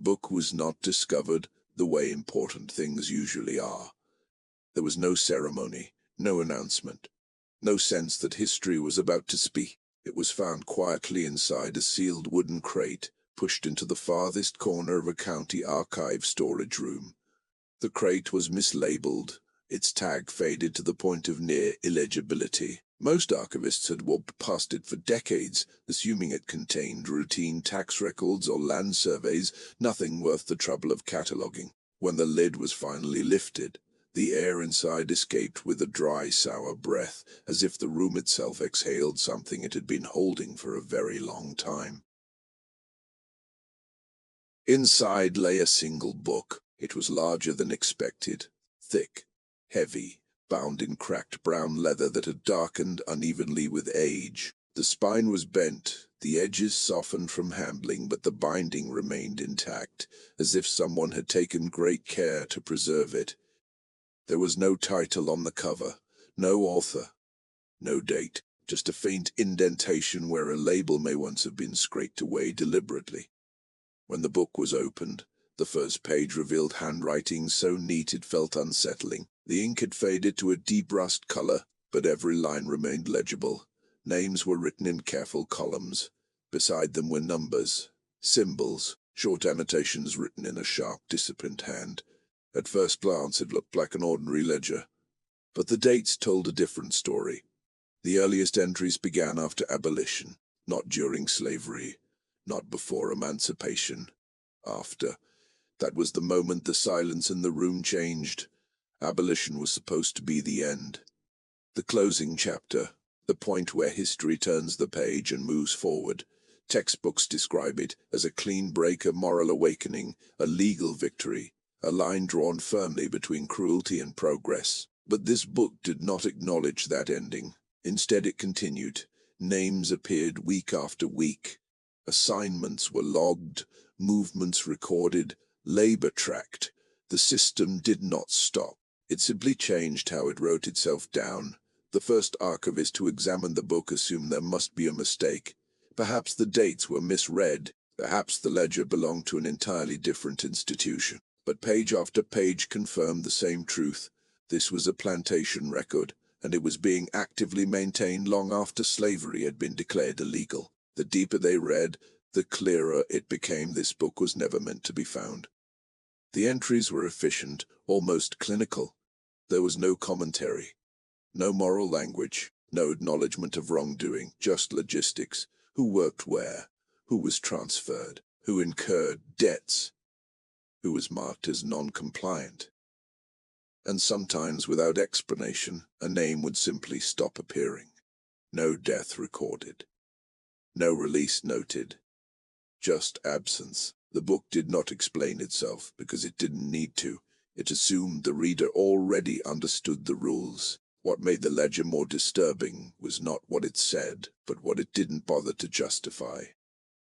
book was not discovered the way important things usually are. There was no ceremony, no announcement, no sense that history was about to speak. It was found quietly inside a sealed wooden crate, pushed into the farthest corner of a county archive storage room. The crate was mislabeled, its tag faded to the point of near illegibility. Most archivists had walked past it for decades, assuming it contained routine tax records or land surveys, nothing worth the trouble of cataloguing. When the lid was finally lifted, the air inside escaped with a dry, sour breath, as if the room itself exhaled something it had been holding for a very long time. Inside lay a single book. It was larger than expected, thick, heavy, bound in cracked brown leather that had darkened unevenly with age. The spine was bent, the edges softened from handling, but the binding remained intact, as if someone had taken great care to preserve it. There was no title on the cover, no author, no date, just a faint indentation where a label may once have been scraped away deliberately. When the book was opened, the first page revealed handwriting so neat it felt unsettling. The ink had faded to a deep rust color, but every line remained legible. Names were written in careful columns. Beside them were numbers, symbols, short annotations written in a sharp, disciplined hand. At first glance it looked like an ordinary ledger, but the dates told a different story. The earliest entries began after abolition, not during slavery, not before emancipation. After. That was the moment the silence in the room changed. Abolition was supposed to be the end. The closing chapter, the point where history turns the page and moves forward. Textbooks describe it as a clean break, a moral awakening, a legal victory, a line drawn firmly between cruelty and progress. But this book did not acknowledge that ending. Instead it continued. Names appeared week after week. Assignments were logged, movements recorded, labor tracked. The system did not stop. It simply changed how it wrote itself down. The first archivist who examined the book assumed there must be a mistake. Perhaps the dates were misread. Perhaps the ledger belonged to an entirely different institution. But page after page confirmed the same truth. This was a plantation record, and it was being actively maintained long after slavery had been declared illegal. The deeper they read, the clearer it became this book was never meant to be found. The entries were efficient, almost clinical. There was no commentary, no moral language, no acknowledgement of wrongdoing, just logistics. Who worked where? Who was transferred? Who incurred debts? Who was marked as non-compliant? And sometimes, without explanation, a name would simply stop appearing. No death recorded. No release noted. Just absence. The book did not explain itself because it didn't need to. It assumed the reader already understood the rules. What made the ledger more disturbing was not what it said, but what it didn't bother to justify.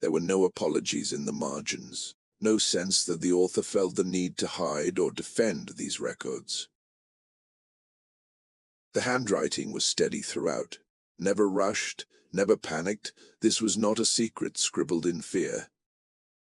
There were no apologies in the margins, no sense that the author felt the need to hide or defend these records. The handwriting was steady throughout, never rushed, never panicked. This was not a secret scribbled in fear.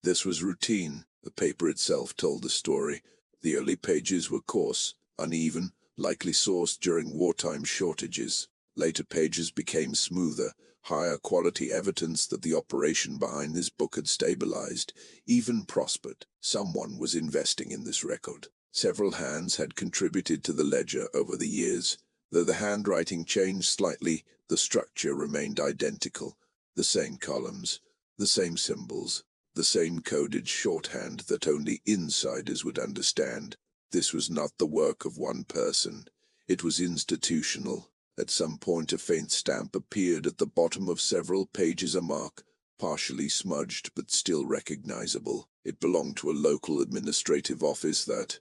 This was routine. The paper itself told the story. The early pages were coarse, uneven, likely sourced during wartime shortages. Later pages became smoother, higher quality evidence that the operation behind this book had stabilized, even prospered. Someone was investing in this record. Several hands had contributed to the ledger over the years. Though the handwriting changed slightly, the structure remained identical. The same columns, the same symbols, the same coded shorthand that only insiders would understand. This was not the work of one person. It was institutional. At some point a faint stamp appeared at the bottom of several pages, a mark, partially smudged but still recognizable. It belonged to a local administrative office that,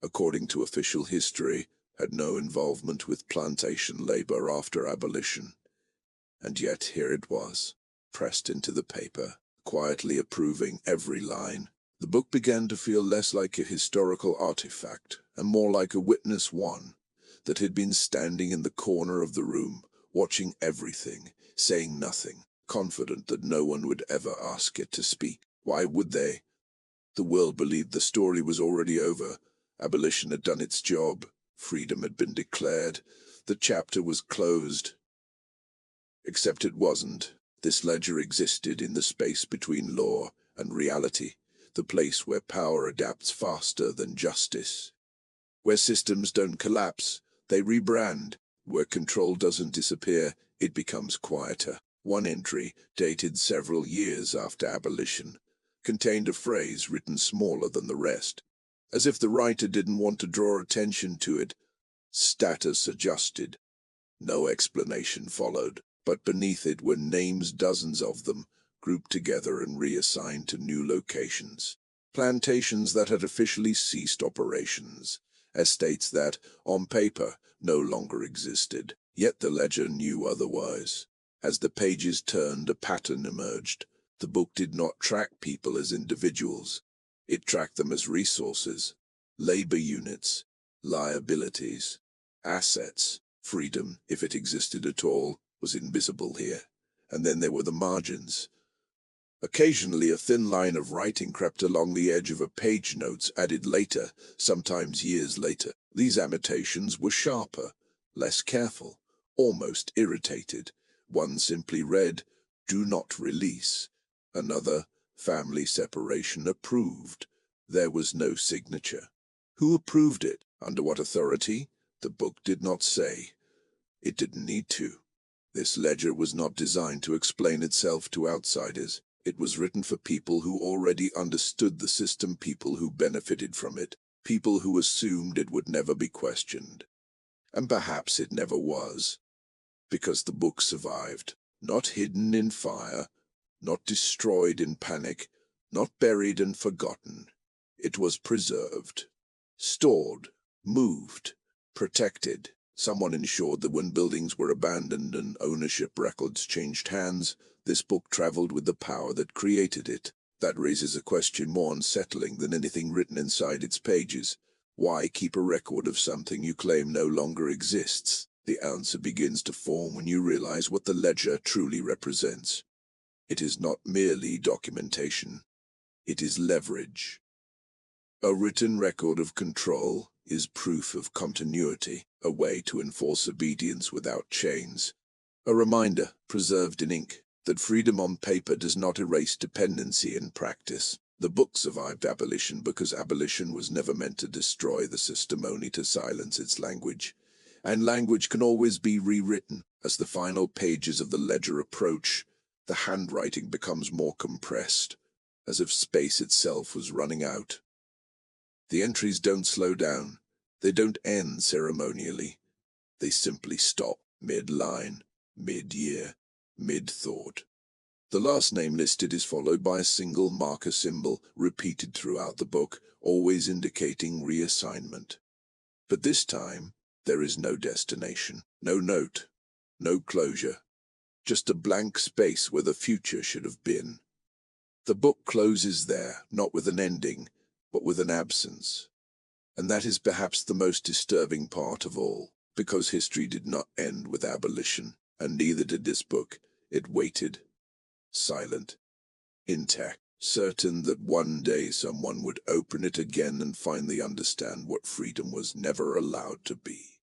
according to official history, had no involvement with plantation labor after abolition. And yet here it was, pressed into the paper, quietly approving every line. The book began to feel less like a historical artifact, and more like a witness one that had been standing in the corner of the room, watching everything, saying nothing, confident that no one would ever ask it to speak. Why would they? The world believed the story was already over. Abolition had done its job. Freedom had been declared. The chapter was closed. Except it wasn't. This ledger existed in the space between law and reality, the place where power adapts faster than justice. Where systems don't collapse, they rebrand. Where control doesn't disappear, it becomes quieter. One entry, dated several years after abolition, contained a phrase written smaller than the rest, as if the writer didn't want to draw attention to it. Status adjusted. No explanation followed, but beneath it were names, dozens of them, grouped together and reassigned to new locations. Plantations that had officially ceased operations. Estates that, on paper, no longer existed. Yet the ledger knew otherwise. As the pages turned, a pattern emerged. The book did not track people as individuals. It tracked them as resources, labor units, liabilities, assets. Freedom, if it existed at all, was invisible here. And then there were the margins. Occasionally a thin line of writing crept along the edge of a page, notes added later, sometimes years later. These annotations were sharper, less careful, almost irritated. One simply read, "Do not release." Another, "Family separation approved." There was no signature. Who approved it? Under what authority? The book did not say. It didn't need to. This ledger was not designed to explain itself to outsiders. It was written for people who already understood the system, people who benefited from it, people who assumed it would never be questioned. And perhaps it never was, because the book survived, not hidden in fire, not destroyed in panic, not buried and forgotten. It was preserved, stored, moved, protected. Someone ensured that when buildings were abandoned and ownership records changed hands, this book traveled with the power that created it. That raises a question more unsettling than anything written inside its pages. Why keep a record of something you claim no longer exists? The answer begins to form when you realize what the ledger truly represents. It is not merely documentation. It is leverage. A written record of control is proof of continuity, a way to enforce obedience without chains. A reminder, preserved in ink, that freedom on paper does not erase dependency in practice. The book survived abolition because abolition was never meant to destroy the system, only to silence its language. And language can always be rewritten. As the final pages of the ledger approach, the handwriting becomes more compressed, as if space itself was running out. The entries don't slow down. They don't end ceremonially. They simply stop, mid-line, mid-year, mid-thought. The last name listed is followed by a single marker symbol, repeated throughout the book, always indicating reassignment. But this time, there is no destination, no note, no closure, just a blank space where the future should have been. The book closes there, not with an ending, but with an absence. And that is perhaps the most disturbing part of all, because history did not end with abolition, and neither did this book. It waited, silent, intact, certain that one day someone would open it again and finally understand what freedom was never allowed to be.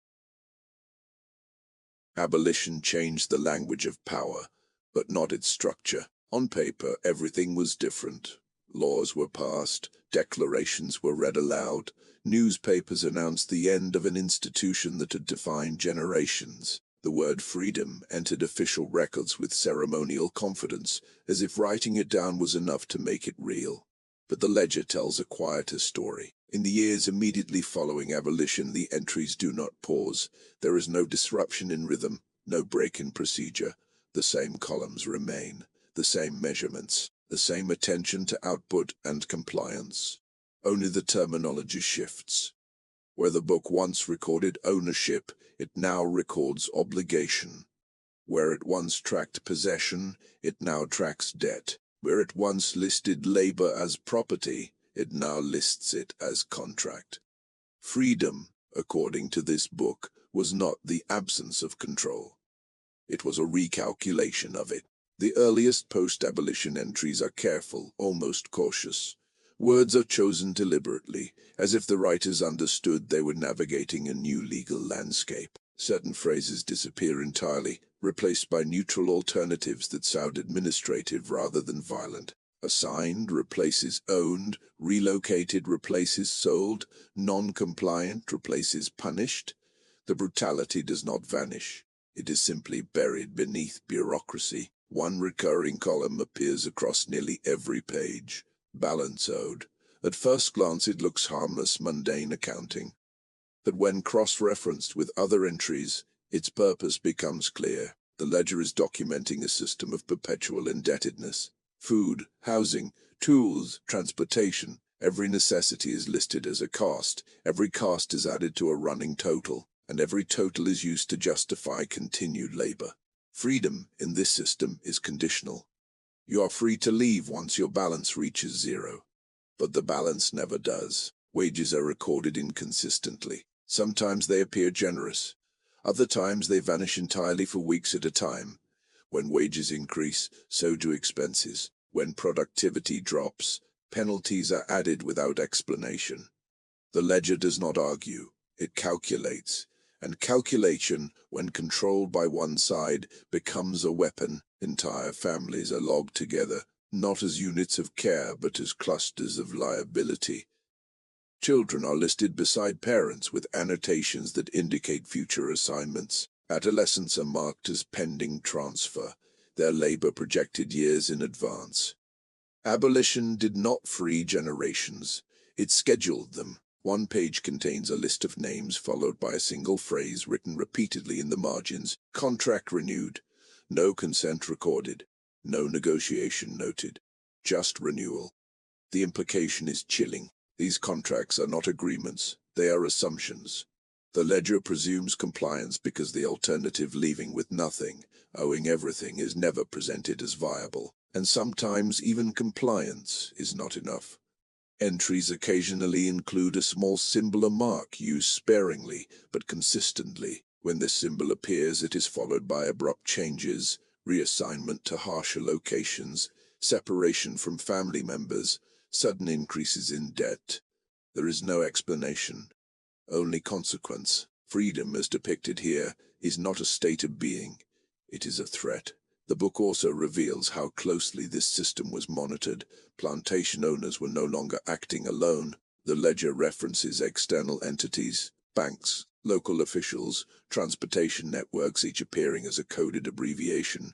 Abolition changed the language of power, but not its structure. On paper, everything was different. Laws were passed, declarations were read aloud, newspapers announced the end of an institution that had defined generations. The word freedom entered official records with ceremonial confidence, as if writing it down was enough to make it real. But the ledger tells a quieter story. In the years immediately following abolition, the entries do not pause. There is no disruption in rhythm, no break in procedure. The same columns remain, the same measurements, the same attention to output and compliance. Only the terminology shifts. Where the book once recorded ownership, it now records obligation. Where it once tracked possession, it now tracks debt. Where it once listed labor as property, it now lists it as contract. Freedom, according to this book, was not the absence of control. It was a recalculation of it. The earliest post-abolition entries are careful, almost cautious. Words are chosen deliberately, as if the writers understood they were navigating a new legal landscape. Certain phrases disappear entirely, replaced by neutral alternatives that sound administrative rather than violent. Assigned replaces owned, relocated replaces sold, non-compliant replaces punished. The brutality does not vanish. It is simply buried beneath bureaucracy. One recurring column appears across nearly every page. Balance owed. At first glance it looks harmless, mundane accounting. But when cross-referenced with other entries, its purpose becomes clear. The ledger is documenting a system of perpetual indebtedness. Food, housing, tools, transportation, every necessity is listed as a cost. Every cost is added to a running total, and every total is used to justify continued labor. Freedom in this system is conditional. You are free to leave once your balance reaches zero. But the balance never does. Wages are recorded inconsistently. Sometimes they appear generous. Other times they vanish entirely for weeks at a time. When wages increase, so do expenses. When productivity drops, penalties are added without explanation. The ledger does not argue, it calculates. And calculation, when controlled by one side, becomes a weapon. Entire families are logged together, not as units of care, but as clusters of liability. Children are listed beside parents with annotations that indicate future assignments. Adolescents are marked as pending transfer, their labor projected years in advance. Abolition did not free generations, it scheduled them. One page contains a list of names followed by a single phrase written repeatedly in the margins. Contract renewed. No consent recorded. No negotiation noted. Just renewal. The implication is chilling. These contracts are not agreements, they are assumptions. The ledger presumes compliance because the alternative, leaving with nothing, owing everything, is never presented as viable, and sometimes even compliance is not enough. Entries occasionally include a small symbol or mark used sparingly but consistently. When this symbol appears, it is followed by abrupt changes, reassignment to harsher locations, separation from family members, sudden increases in debt. There is no explanation, only consequence. Freedom, as depicted here, is not a state of being. It is a threat. The book also reveals how closely this system was monitored. Plantation owners were no longer acting alone. The ledger references external entities, banks, local officials, transportation networks, each appearing as a coded abbreviation.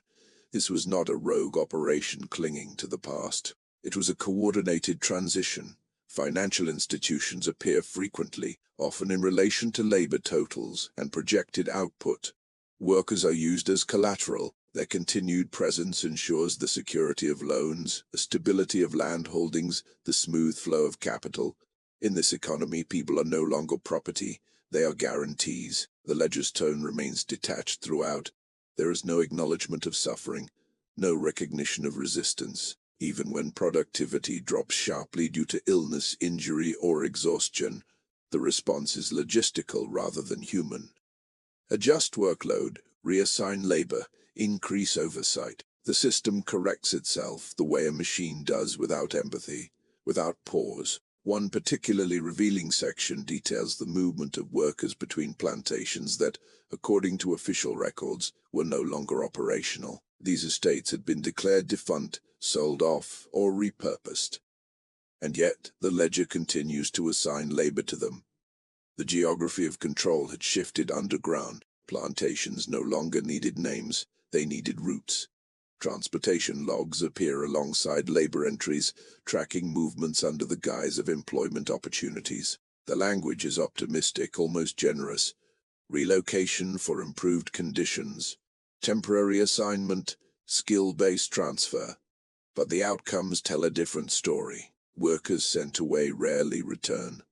This was not a rogue operation clinging to the past. It was a coordinated transition. Financial institutions appear frequently, often in relation to labor totals and projected output. Workers are used as collateral. Their continued presence ensures the security of loans, the stability of land holdings, the smooth flow of capital. In this economy, people are no longer property, they are guarantees. The ledger's tone remains detached throughout. There is no acknowledgement of suffering, no recognition of resistance. Even when productivity drops sharply due to illness, injury, or exhaustion, the response is logistical rather than human. Adjust workload, reassign labor, increase oversight. The system corrects itself the way a machine does, without empathy, without pause. One particularly revealing section details the movement of workers between plantations that, according to official records, were no longer operational. These estates had been declared defunct, sold off, or repurposed. And yet, the ledger continues to assign labor to them. The geography of control had shifted underground. Plantations no longer needed names, they needed routes. Transportation logs appear alongside labor entries, tracking movements under the guise of employment opportunities. The language is optimistic, almost generous. Relocation for improved conditions. Temporary assignment, skill-based transfer. But the outcomes tell a different story. Workers sent away rarely return.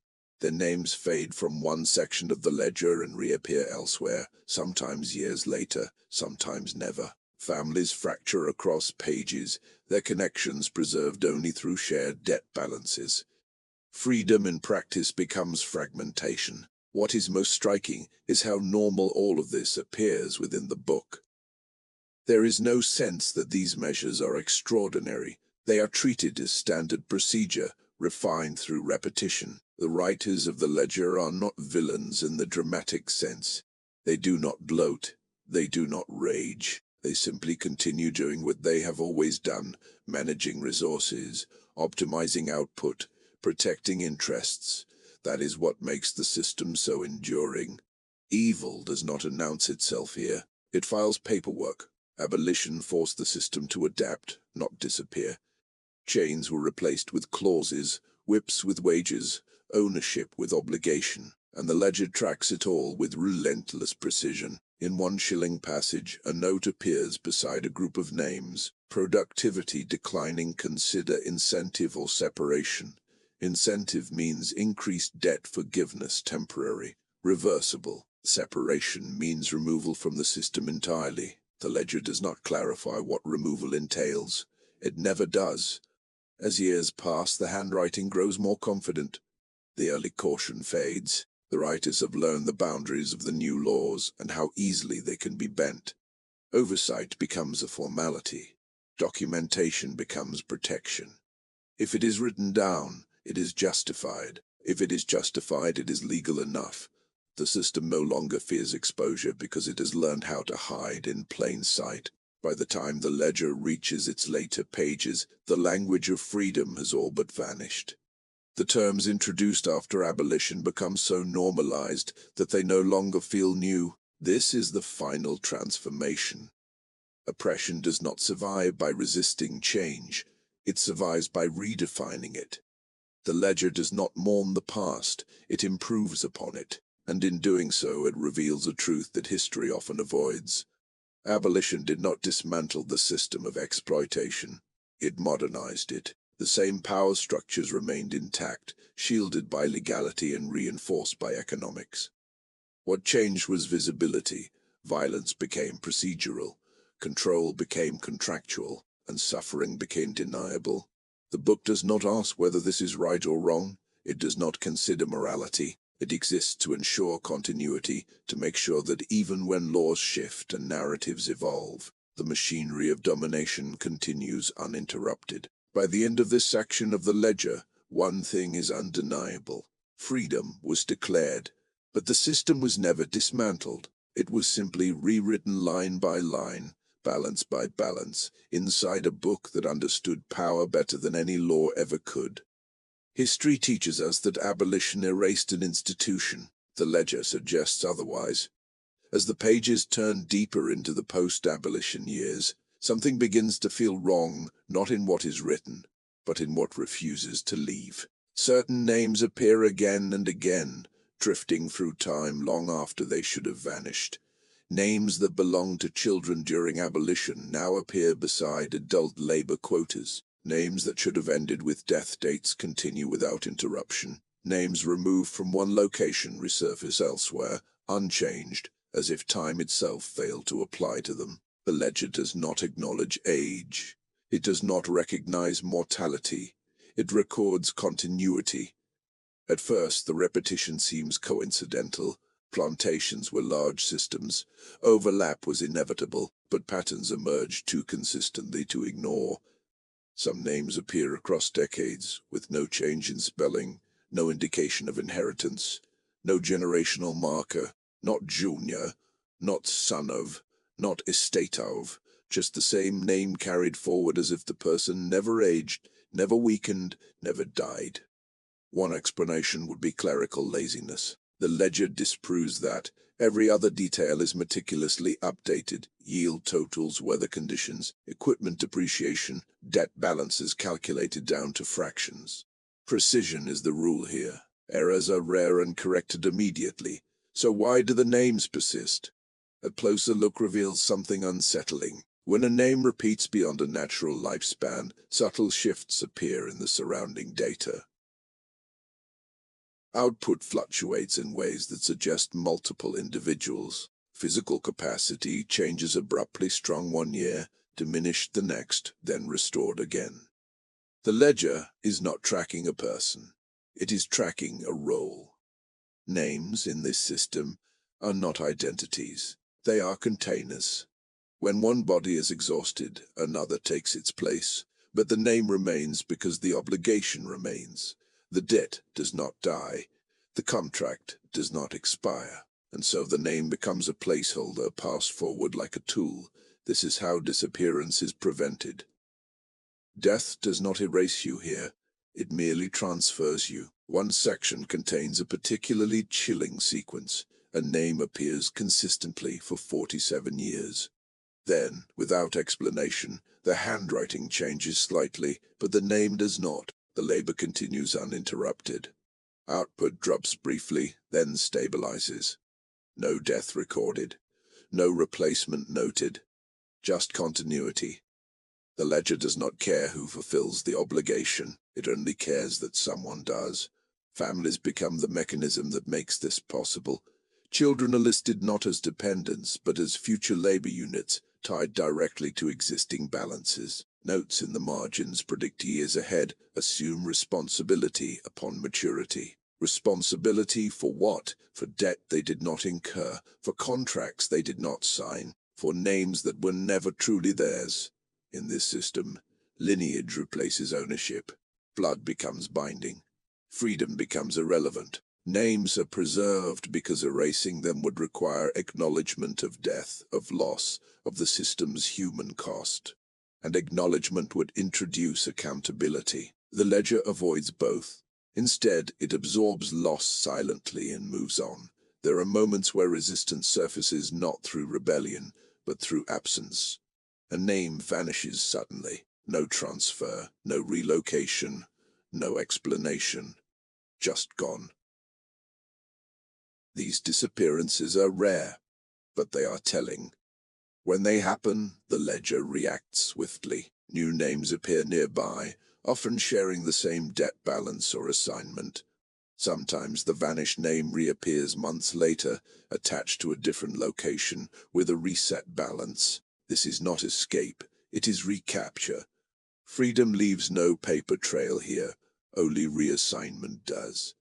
Their names fade from one section of the ledger and reappear elsewhere, sometimes years later, sometimes never. Families fracture across pages, their connections preserved only through shared debt balances. Freedom in practice becomes fragmentation. What is most striking is how normal all of this appears within the book. There is no sense that these measures are extraordinary. They are treated as standard procedure, refined through repetition. The writers of the ledger are not villains in the dramatic sense. They do not bloat. They do not rage. They simply continue doing what they have always done, managing resources, optimizing output, protecting interests. That is what makes the system so enduring. Evil does not announce itself here. It files paperwork. Abolition forced the system to adapt, not disappear. Chains were replaced with clauses, whips with wages, ownership with obligation, and the ledger tracks it all with relentless precision. In one shilling passage, a note appears beside a group of names. Productivity declining, consider incentive or separation. Incentive means increased debt forgiveness, temporary. Reversible. Separation means removal from the system entirely. The ledger does not clarify what removal entails. It never does. As years pass, the handwriting grows more confident. The early caution fades. The writers have learned the boundaries of the new laws and how easily they can be bent. Oversight becomes a formality. Documentation becomes protection. If it is written down, it is justified. If it is justified, it is legal enough. The system no longer fears exposure because it has learned how to hide in plain sight. By the time the ledger reaches its later pages, the language of freedom has all but vanished. The terms introduced after abolition become so normalized that they no longer feel new. This is the final transformation. Oppression does not survive by resisting change. It survives by redefining it. The ledger does not mourn the past, it improves upon it, and in doing so it reveals a truth that history often avoids. Abolition did not dismantle the system of exploitation. It modernized it. The same power structures remained intact, shielded by legality and reinforced by economics. What changed was visibility. Violence became procedural, control became contractual, and suffering became deniable. The book does not ask whether this is right or wrong. It does not consider morality. It exists to ensure continuity, to make sure that even when laws shift and narratives evolve, the machinery of domination continues uninterrupted. By the end of this section of the ledger, one thing is undeniable. Freedom was declared, but the system was never dismantled. It was simply rewritten line by line, balance by balance, inside a book that understood power better than any law ever could. History teaches us that abolition erased an institution. The ledger suggests otherwise. As the pages turn deeper into the post-abolition years, something begins to feel wrong, not in what is written, but in what refuses to leave. Certain names appear again and again, drifting through time long after they should have vanished. Names that belonged to children during abolition now appear beside adult labor quotas. Names that should have ended with death dates continue without interruption. Names removed from one location resurface elsewhere, unchanged, as if time itself failed to apply to them. The ledger does not acknowledge age. It does not recognize mortality. It records continuity. At first, the repetition seems coincidental. Plantations were large systems. Overlap was inevitable, but patterns emerged too consistently to ignore. Some names appear across decades, with no change in spelling, no indication of inheritance, no generational marker, not junior, not son of, not estate of, just the same name carried forward as if the person never aged, never weakened, never died. One explanation would be clerical laziness. The ledger disproves that. Every other detail is meticulously updated. Yield totals, weather conditions, equipment depreciation, debt balances calculated down to fractions. Precision is the rule here. Errors are rare and corrected immediately. So why do the names persist? A closer look reveals something unsettling. When a name repeats beyond a natural lifespan, subtle shifts appear in the surrounding data. Output fluctuates in ways that suggest multiple individuals. Physical capacity changes abruptly, strong one year, diminished the next, then restored again. The ledger is not tracking a person. It is tracking a role. Names in this system are not identities. They are containers. When one body is exhausted, another takes its place. But the name remains because the obligation remains. The debt does not die. The contract does not expire. And so the name becomes a placeholder passed forward like a tool. This is how disappearance is prevented. Death does not erase you here. It merely transfers you. One section contains a particularly chilling sequence. A name appears consistently for 47 years. Then, without explanation, the handwriting changes slightly, but the name does not. The labor continues uninterrupted. Output drops briefly, then stabilizes. No death recorded. No replacement noted. Just continuity. The ledger does not care who fulfills the obligation. It only cares that someone does. Families become the mechanism that makes this possible. Children are listed not as dependents, but as future labor units, tied directly to existing balances. Notes in the margins predict years ahead, assume responsibility upon maturity. Responsibility for what? For debt they did not incur, for contracts they did not sign, for names that were never truly theirs. In this system, lineage replaces ownership. Blood becomes binding. Freedom becomes irrelevant. Names are preserved because erasing them would require acknowledgement of death, of loss, of the system's human cost. And acknowledgement would introduce accountability. The ledger avoids both. Instead, it absorbs loss silently and moves on. There are moments where resistance surfaces not through rebellion, but through absence. A name vanishes suddenly. No transfer, no relocation, no explanation. Just gone. These disappearances are rare, but they are telling. When they happen, the ledger reacts swiftly. New names appear nearby, often sharing the same debt balance or assignment. Sometimes the vanished name reappears months later, attached to a different location, with a reset balance. This is not escape, it is recapture. Freedom leaves no paper trail here, only reassignment does.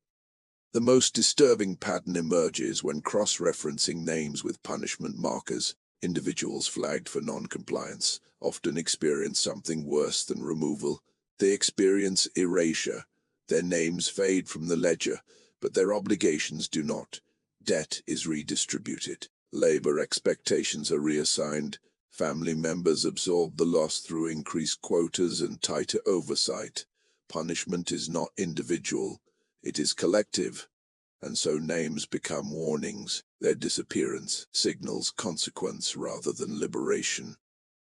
The most disturbing pattern emerges when cross-referencing names with punishment markers. Individuals flagged for non-compliance often experience something worse than removal. They experience erasure. Their names fade from the ledger, but their obligations do not. Debt is redistributed. Labor expectations are reassigned. Family members absorb the loss through increased quotas and tighter oversight. Punishment is not individual, it is collective. And so names become warnings. Their disappearance signals consequence rather than liberation.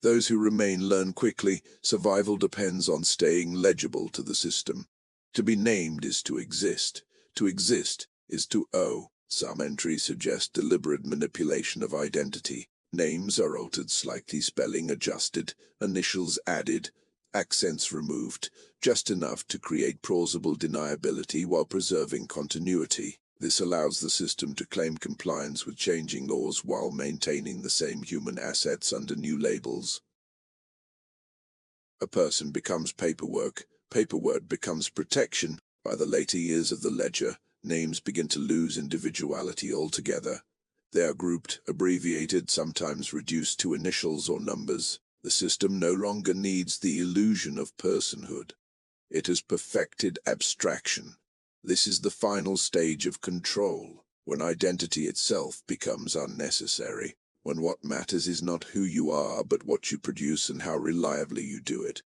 Those who remain learn quickly. Survival depends on staying legible to the system. To be named is to exist. To exist is to owe. Some entries suggest deliberate manipulation of identity. Names are altered slightly, spelling adjusted, initials added, accents removed, just enough to create plausible deniability while preserving continuity. This allows the system to claim compliance with changing laws while maintaining the same human assets under new labels. A person becomes paperwork. Paperwork becomes protection. By the later years of the ledger, names begin to lose individuality altogether. They are grouped, abbreviated, sometimes reduced to initials or numbers. The system no longer needs the illusion of personhood. It has perfected abstraction. This is the final stage of control, when identity itself becomes unnecessary, when what matters is not who you are, but what you produce and how reliably you do it.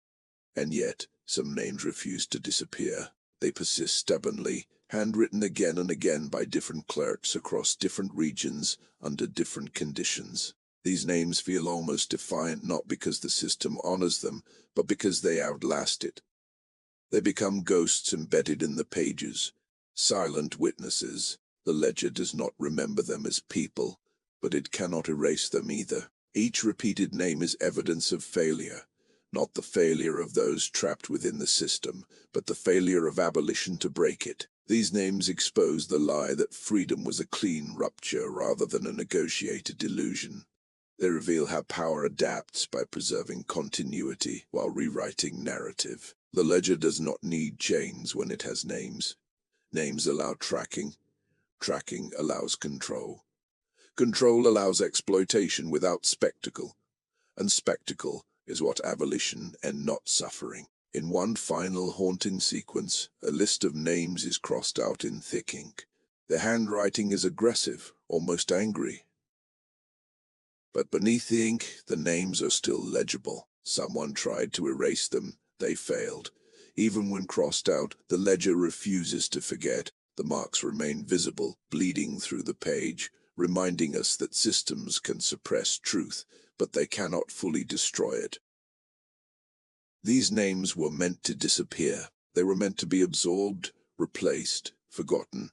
And yet, some names refuse to disappear. They persist stubbornly, handwritten again and again by different clerks across different regions under different conditions. These names feel almost defiant, not because the system honors them, but because they outlast it. They become ghosts embedded in the pages, silent witnesses. The ledger does not remember them as people, but it cannot erase them either. Each repeated name is evidence of failure, not the failure of those trapped within the system, but the failure of abolition to break it. These names expose the lie that freedom was a clean rupture rather than a negotiated illusion. They reveal how power adapts by preserving continuity while rewriting narrative. The ledger does not need chains when it has names. Names allow tracking. Tracking allows control. Control allows exploitation without spectacle. And spectacle is what abolition and not suffering. In one final haunting sequence, a list of names is crossed out in thick ink. The handwriting is aggressive, almost angry. But beneath the ink, the names are still legible. Someone tried to erase them. They failed. Even when crossed out, the ledger refuses to forget. The marks remain visible, bleeding through the page, reminding us that systems can suppress truth, but they cannot fully destroy it. These names were meant to disappear. They were meant to be absorbed, replaced, forgotten.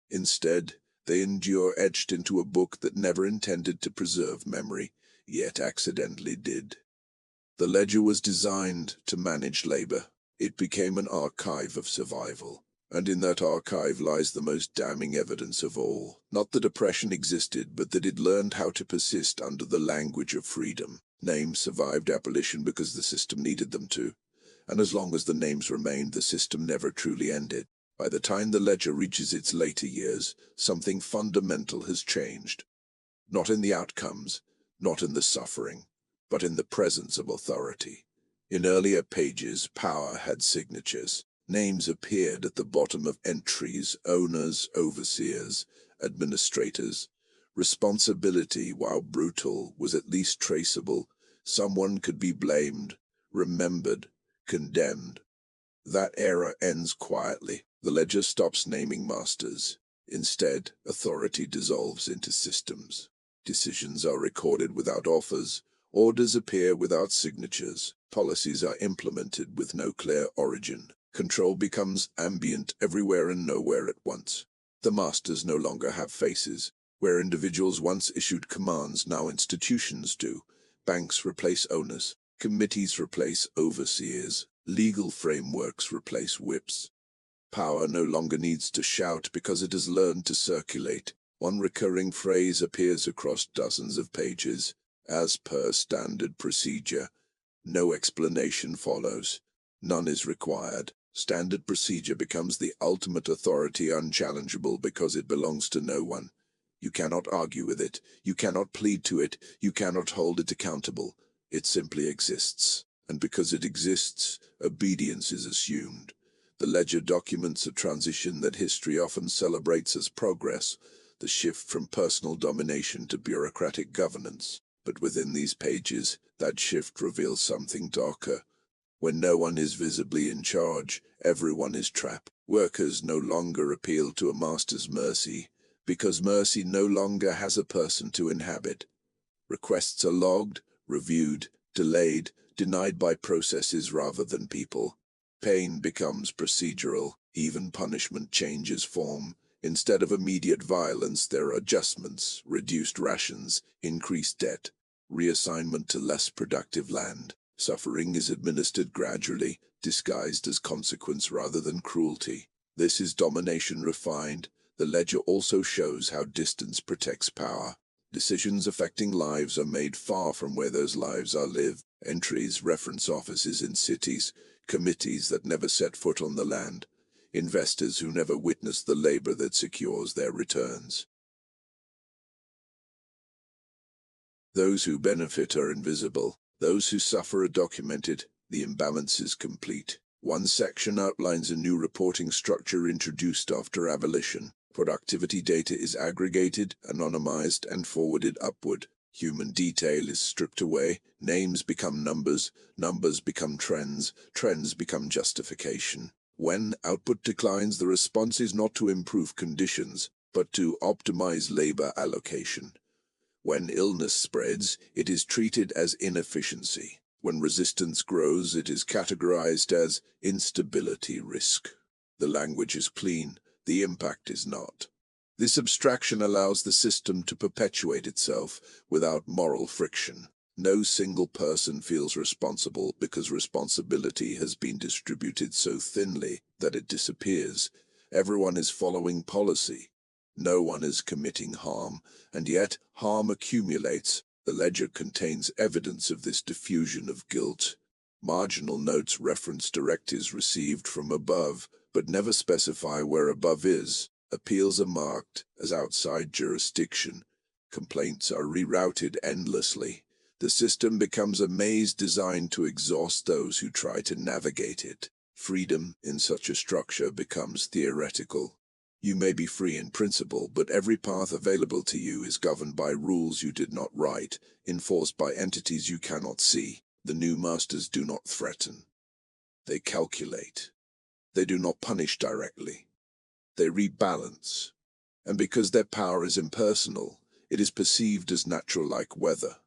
Instead, they endure etched into a book that never intended to preserve memory, yet accidentally did. The ledger was designed to manage labor. It became an archive of survival. And in that archive lies the most damning evidence of all. Not that oppression existed, but that it learned how to persist under the language of freedom. Names survived abolition because the system needed them to. And as long as the names remained, the system never truly ended. By the time the ledger reaches its later years, something fundamental has changed. Not in the outcomes, not in the suffering, but in the presence of authority. In earlier pages, power had signatures. Names appeared at the bottom of entries: owners, overseers, administrators. Responsibility, while brutal, was at least traceable. Someone could be blamed, remembered, condemned. That era ends quietly. The ledger stops naming masters. Instead, authority dissolves into systems. Decisions are recorded without authors. Orders appear without signatures. Policies are implemented with no clear origin. Control becomes ambient everywhere and nowhere at once. The masters no longer have faces. Where individuals once issued commands, now institutions do. Banks replace owners. Committees replace overseers. Legal frameworks replace whips. Power no longer needs to shout because it has learned to circulate. One recurring phrase appears across dozens of pages. As per standard procedure. No explanation follows. None is required. Standard procedure becomes the ultimate authority, unchallengeable because it belongs to no one. You cannot argue with it. You cannot plead to it. You cannot hold it accountable. It simply exists. And because it exists, obedience is assumed. The ledger documents a transition that history often celebrates as progress, the shift from personal domination to bureaucratic governance. But within these pages, that shift reveals something darker. When no one is visibly in charge, everyone is trapped. Workers no longer appeal to a master's mercy, because mercy no longer has a person to inhabit. Requests are logged, reviewed, delayed, denied by processes rather than people. Pain becomes procedural. Even punishment changes form. Instead of immediate violence, there are adjustments, reduced rations, increased debt, reassignment to less productive land. Suffering is administered gradually, disguised as consequence rather than cruelty. This is domination refined. The ledger also shows how distance protects power. Decisions affecting lives are made far from where those lives are lived. Entries reference offices in cities, committees that never set foot on the land, investors who never witness the labor that secures their returns. Those who benefit are invisible. Those who suffer are documented. The imbalance is complete. One section outlines a new reporting structure introduced after abolition. Productivity data is aggregated, anonymized, and forwarded upward. Human detail is stripped away. Names become numbers. Numbers become trends. Trends become justification. When output declines, the response is not to improve conditions, but to optimize labor allocation. When illness spreads, it is treated as inefficiency. When resistance grows, it is categorized as instability risk. The language is clean, the impact is not. This abstraction allows the system to perpetuate itself without moral friction. No single person feels responsible because responsibility has been distributed so thinly that it disappears. Everyone is following policy. No one is committing harm, and yet harm accumulates. The ledger contains evidence of this diffusion of guilt. Marginal notes reference directives received from above, but never specify where above is. Appeals are marked as outside jurisdiction. Complaints are rerouted endlessly. The system becomes a maze designed to exhaust those who try to navigate it. Freedom in such a structure becomes theoretical. You may be free in principle, but every path available to you is governed by rules you did not write, enforced by entities you cannot see. The new masters do not threaten. They calculate. They do not punish directly. They rebalance. And because their power is impersonal, it is perceived as natural, like weather,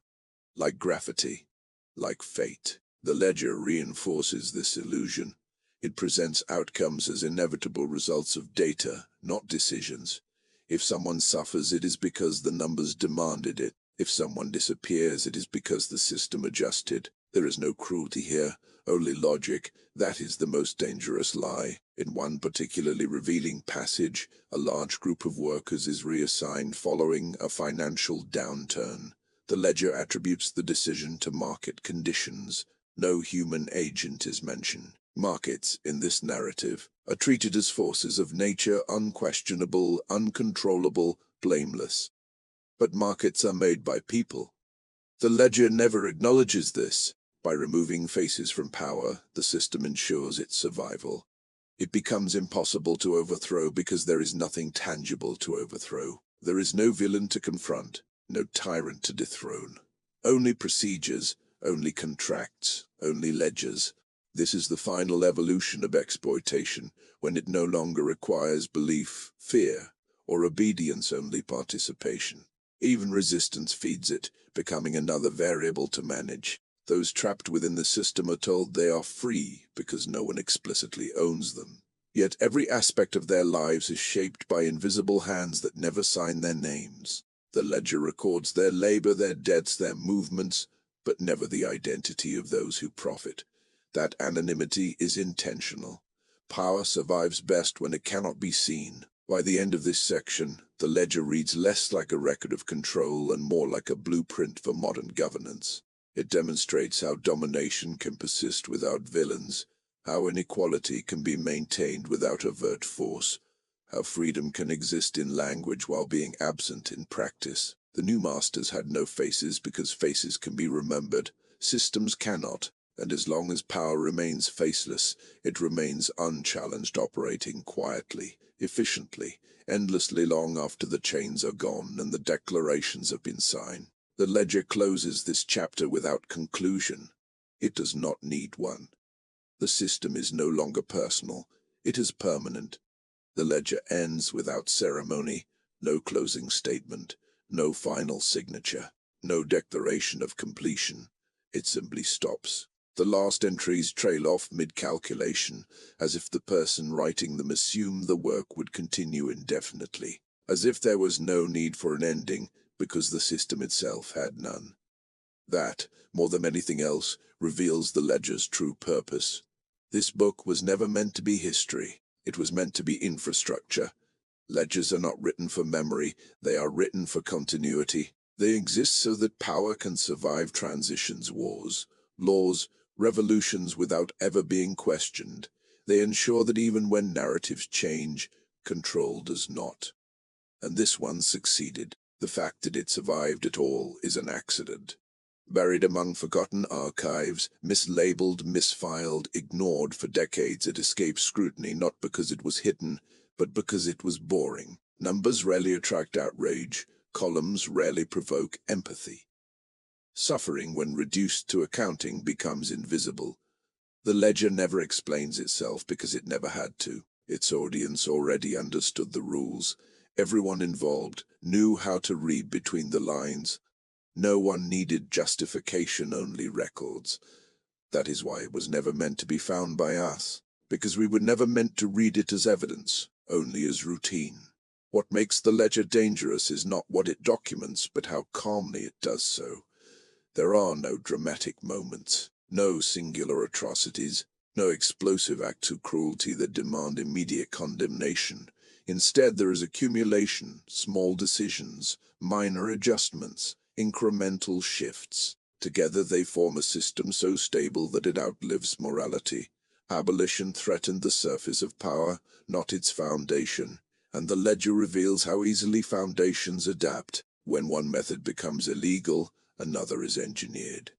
like gravity, like fate. The ledger reinforces this illusion. It presents outcomes as inevitable results of data, not decisions. If someone suffers, it is because the numbers demanded it. If someone disappears, it is because the system adjusted. There is no cruelty here, only logic. That is the most dangerous lie. In one particularly revealing passage, a large group of workers is reassigned following a financial downturn. The ledger attributes the decision to market conditions. No human agent is mentioned. Markets, in this narrative, are treated as forces of nature, unquestionable, uncontrollable, blameless. But markets are made by people. The ledger never acknowledges this. By removing faces from power, the system ensures its survival. It becomes impossible to overthrow because there is nothing tangible to overthrow. There is no villain to confront, no tyrant to dethrone. Only procedures, only contracts, only ledgers. This is the final evolution of exploitation, when it no longer requires belief, fear, or obedience, only participation. Even resistance feeds it, becoming another variable to manage. Those trapped within the system are told they are free because no one explicitly owns them. Yet every aspect of their lives is shaped by invisible hands that never sign their names. The ledger records their labor, their debts, their movements, but never the identity of those who profit. That anonymity is intentional. Power survives best when it cannot be seen. By the end of this section, the ledger reads less like a record of control and more like a blueprint for modern governance. It demonstrates how domination can persist without villains, how inequality can be maintained without overt force, how freedom can exist in language while being absent in practice. The new masters had no faces because faces can be remembered. Systems cannot. And as long as power remains faceless, it remains unchallenged, operating quietly, efficiently, endlessly long after the chains are gone and the declarations have been signed. The ledger closes this chapter without conclusion. It does not need one. The system is no longer personal. It is permanent. The ledger ends without ceremony, no closing statement, no final signature, no declaration of completion. It simply stops. The last entries trail off mid-calculation, as if the person writing them assumed the work would continue indefinitely, as if there was no need for an ending, because the system itself had none. That, more than anything else, reveals the ledger's true purpose. This book was never meant to be history. It was meant to be infrastructure. Ledgers are not written for memory, they are written for continuity. They exist so that power can survive transitions, wars, laws, revolutions without ever being questioned. They ensure that even when narratives change, control does not. And this one succeeded. The fact that it survived at all is an accident. Buried among forgotten archives, mislabeled, misfiled, ignored for decades, it escaped scrutiny not because it was hidden, but because it was boring. Numbers rarely attract outrage. Columns rarely provoke empathy. Suffering, when reduced to accounting, becomes invisible. The ledger never explains itself because it never had to. Its audience already understood the rules. Everyone involved knew how to read between the lines. No one needed justification, only records. That is why it was never meant to be found by us, because we were never meant to read it as evidence, only as routine. What makes the ledger dangerous is not what it documents, but how calmly it does so. There are no dramatic moments, no singular atrocities, no explosive acts of cruelty that demand immediate condemnation. Instead, there is accumulation, small decisions, minor adjustments, incremental shifts. Together they form a system so stable that it outlives morality. Abolition threatened the surface of power, not its foundation, and the ledger reveals how easily foundations adapt. When one method becomes illegal, another is engineered.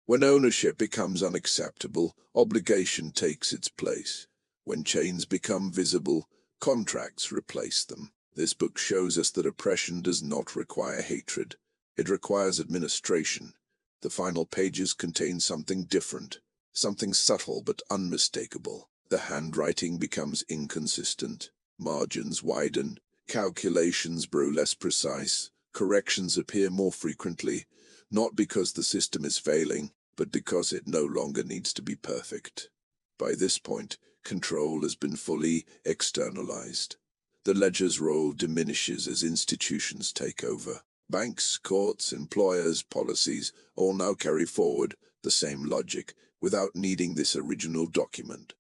When ownership becomes unacceptable, obligation takes its place. When chains become visible, contracts replace them. This book shows us that oppression does not require hatred. It requires administration. The final pages contain something different, something subtle but unmistakable. The handwriting becomes inconsistent. Margins widen. Calculations grow less precise. Corrections appear more frequently, not because the system is failing, but because it no longer needs to be perfect. By this point, control has been fully externalized. The ledger's role diminishes as institutions take over. Banks, courts, employers, policies all now carry forward the same logic without needing this original document.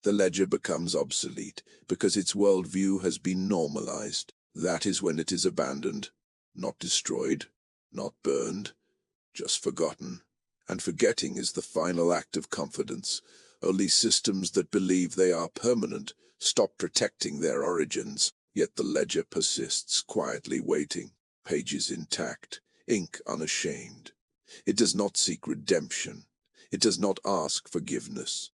The ledger becomes obsolete because its worldview has been normalized. That is when it is abandoned, not destroyed, not burned, just forgotten. And forgetting is the final act of confidence. Only systems that believe they are permanent stop protecting their origins, yet the ledger persists quietly waiting, pages intact, ink unashamed. It does not seek redemption. It does not ask forgiveness.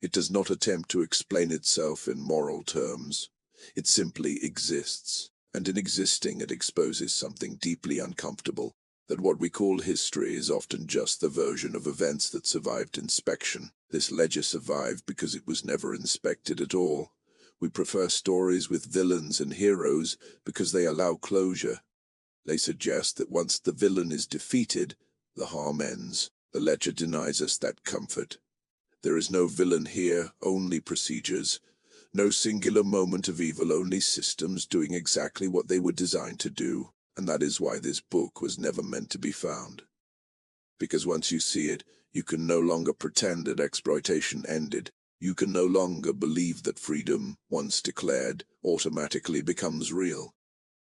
It does not attempt to explain itself in moral terms. It simply exists, and in existing it exposes something deeply uncomfortable, that what we call history is often just the version of events that survived inspection. This ledger survived because it was never inspected at all. We prefer stories with villains and heroes because they allow closure. They suggest that once the villain is defeated, the harm ends. The ledger denies us that comfort. There is no villain here, only procedures. No singular moment of evil, only systems doing exactly what they were designed to do. And that is why this book was never meant to be found. Because once you see it, you can no longer pretend that exploitation ended. You can no longer believe that freedom, once declared, automatically becomes real.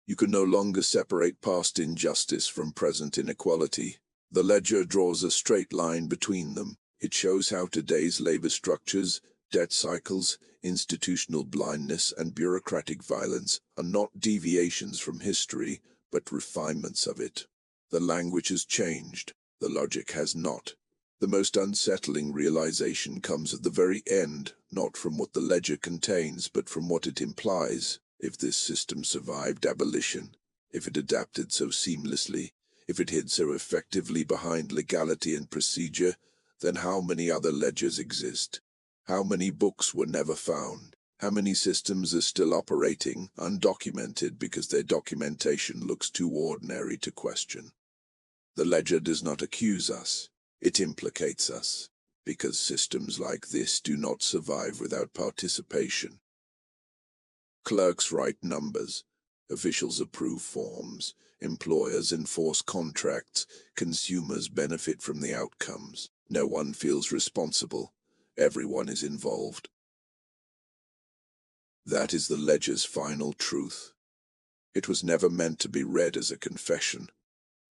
You can no longer separate past injustice from present inequality. The ledger draws a straight line between them. It shows how today's labor structures, debt cycles, institutional blindness, and bureaucratic violence are not deviations from history, but refinements of it. The language has changed. The logic has not. The most unsettling realization comes at the very end, not from what the ledger contains, but from what it implies. If this system survived abolition, if it adapted so seamlessly, if it hid so effectively behind legality and procedure, then how many other ledgers exist? How many books were never found? How many systems are still operating, undocumented because their documentation looks too ordinary to question? The ledger does not accuse us. It implicates us, because systems like this do not survive without participation. Clerks write numbers, officials approve forms, employers enforce contracts, consumers benefit from the outcomes. No one feels responsible. Everyone is involved. That is the ledger's final truth. It was never meant to be read as a confession.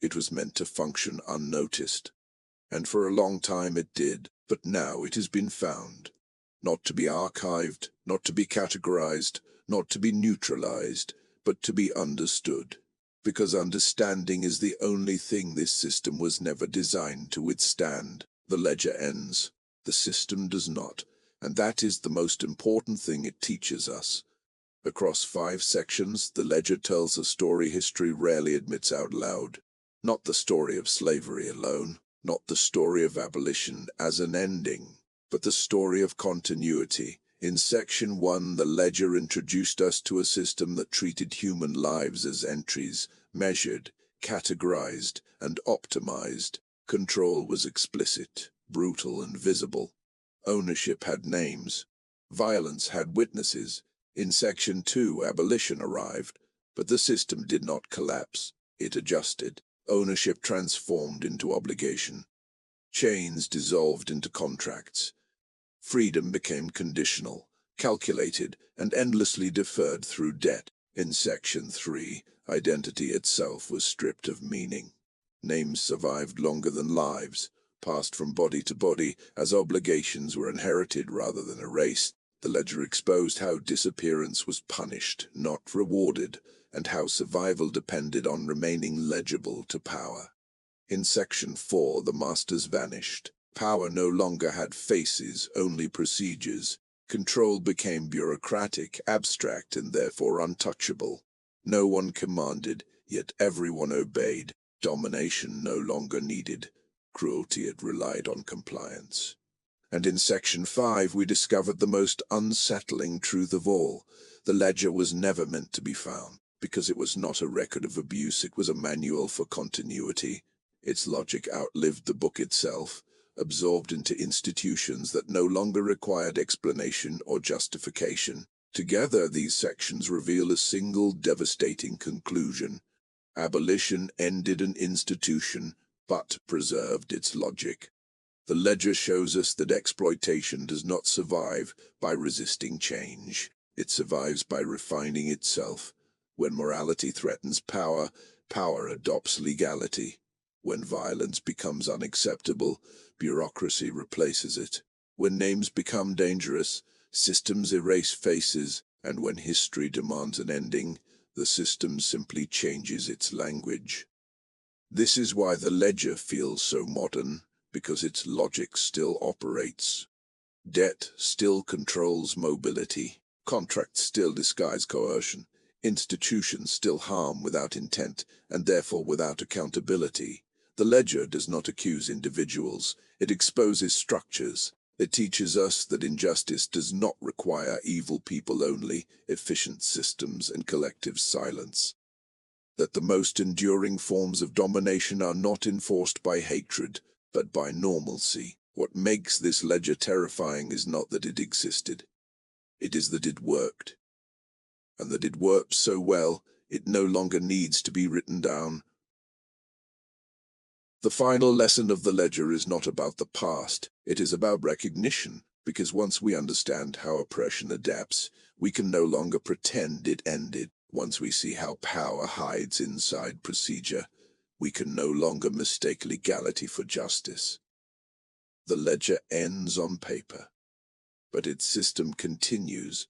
It was meant to function unnoticed. And for a long time it did, but now it has been found. Not to be archived, not to be categorized, not to be neutralized, but to be understood. Because understanding is the only thing this system was never designed to withstand. The ledger ends. The system does not. And that is the most important thing it teaches us. Across 5 sections, the ledger tells a story history rarely admits out loud. Not the story of slavery alone, not the story of abolition as an ending, but the story of continuity. In Section 1, the ledger introduced us to a system that treated human lives as entries, measured, categorized, and optimized. Control was explicit, brutal, and visible. Ownership had names. Violence had witnesses. In Section 2, abolition arrived, but the system did not collapse. It adjusted. Ownership transformed into obligation. Chains dissolved into contracts. Freedom became conditional, calculated, and endlessly deferred through debt. In Section 3, identity itself was stripped of meaning. Names survived longer than lives, passed from body to body as obligations were inherited rather than erased. The ledger exposed how disappearance was punished, not rewarded, and how survival depended on remaining legible to power. In Section 4, the masters vanished. Power no longer had faces, only procedures. Control became bureaucratic, abstract, and therefore untouchable. No one commanded, yet everyone obeyed. Domination no longer needed. Cruelty had relied on compliance. And in Section 5 we discovered the most unsettling truth of all. The ledger was never meant to be found, because it was not a record of abuse, it was a manual for continuity. Its logic outlived the book itself, absorbed into institutions that no longer required explanation or justification. Together, these sections reveal a single devastating conclusion. Abolition ended an institution, but preserved its logic. The ledger shows us that exploitation does not survive by resisting change. It survives by refining itself. When morality threatens power, power adopts legality. When violence becomes unacceptable, bureaucracy replaces it. When names become dangerous, systems erase faces, and when history demands an ending, the system simply changes its language. This is why the ledger feels so modern, because its logic still operates. Debt still controls mobility. Contracts still disguise coercion. Institutions still harm without intent, and therefore without accountability. The ledger does not accuse individuals. It exposes structures. It teaches us that injustice does not require evil people only, efficient systems and collective silence. That the most enduring forms of domination are not enforced by hatred, but by normalcy. What makes this ledger terrifying is not that it existed. It is that it worked. And that it worked so well, it no longer needs to be written down. The final lesson of the ledger is not about the past, it is about recognition, because once we understand how oppression adapts, we can no longer pretend it ended. Once we see how power hides inside procedure, we can no longer mistake legality for justice. The ledger ends on paper, but its system continues,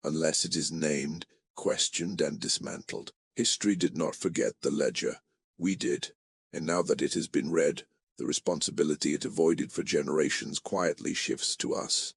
unless it is named, questioned, and dismantled. History did not forget the ledger. We did. And now that it has been read, the responsibility it avoided for generations quietly shifts to us.